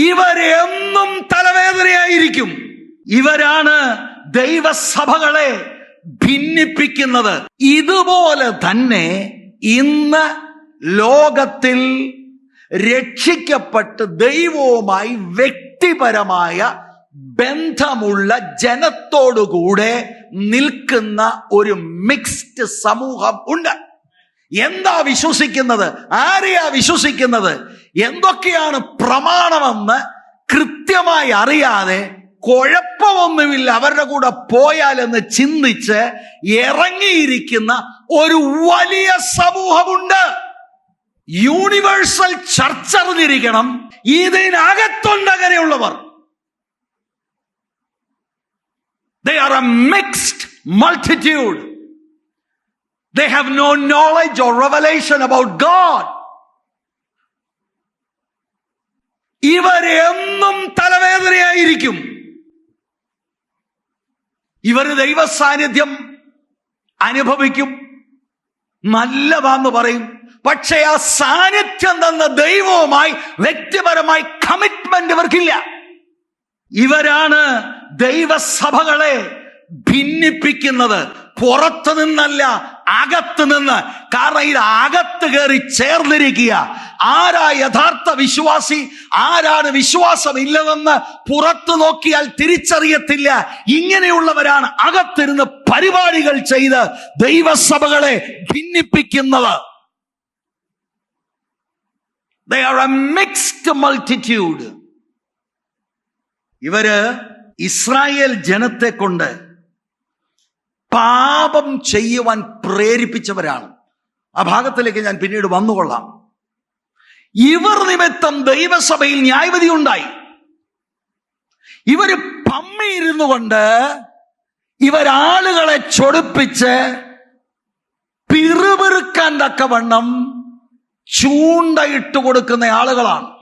ഇവരെന്നും തലവേദനയായിരിക്കും. ഇവരാണ് ദൈവസഭകളെ ഭിന്നിപ്പിക്കുന്നത്. ഇതുപോലെ തന്നെ ഇന്ന് ലോകത്തിൽ രക്ഷിക്കപ്പെട്ട് ദൈവവുമായി വ്യക്തിപരമായ ബന്ധമുള്ള ജനത്തോടുകൂടെ നിൽക്കുന്ന ഒരു മിക്സ്ഡ് സമൂഹം ഉണ്ട്. എന്താ വിശ്വസിക്കുന്നത്? ആരെയാ വിശ്വസിക്കുന്നത്? എന്തൊക്കെയാണ് പ്രമാണമെന്ന് കൃത്യമായി അറിയാതെ കുഴപ്പമൊന്നുമില്ല അവരുടെ കൂടെ പോയാലെന്ന് ചിന്തിച്ച് ഇറങ്ങിയിരിക്കുന്ന ഒരു വലിയ സമൂഹമുണ്ട്. യൂണിവേഴ്സൽ ചർച്ച് അറിഞ്ഞിരിക്കണം, ഇതിനകത്തുണ്ട് അങ്ങനെയുള്ളവർ. They are a mixed multitude. They have no knowledge or revelation about God. ഇവരെന്നും തലവേദനയായിരിക്കും. ഇവർ ദൈവ സാന്നിധ്യം അനുഭവിക്കും, നല്ലതാന്ന് പറയും. പക്ഷേ ആ സാന്നിധ്യം തന്ന ദൈവവുമായി വ്യക്തിപരമായി കമ്മിറ്റ്മെന്റ് ഇവർക്കില്ല. ഇവരാണ് ദൈവസഭകളെ ഭിന്നിപ്പിക്കുന്നത്. പുറത്തു നിന്നല്ല, അകത്ത് നിന്ന്. കാരണം ഇത് അകത്ത് കയറി ചേർന്നിരിക്കുക. ആരാ യഥാർത്ഥ വിശ്വാസി, ആരാണ് വിശ്വാസം ഇല്ലതെന്ന് പുറത്തു നോക്കിയാൽ തിരിച്ചറിയത്തില്ല. ഇങ്ങനെയുള്ളവരാണ് അകത്തിരുന്ന് പരിപാടികൾ ചെയ്ത് ദൈവസഭകളെ ഭിന്നിപ്പിക്കുന്നത്. They are a mixed multitude. ഇവര് ഇസ്രായേൽ ജനത്തെ കൊണ്ട് പാപം ചെയ്യുവാൻ പ്രേരിപ്പിച്ചവരാണ്. ആ ഭാഗത്തിലേക്ക് ഞാൻ പിന്നീട് വന്നുകൊള്ളാം. ഇവർ നിമിത്തം ദൈവസഭയിൽ ന്യായവിധി ഉണ്ടായി. ഇവര് പമ്മിയിരുന്നു കൊണ്ട് ഇവരാളുകളെ ചൊടിപ്പിച്ച് പിറുപിറുക്കാൻ തക്കവണ്ണം ചൂണ്ടയിട്ട് കൊടുക്കുന്ന ആളുകളാണ്.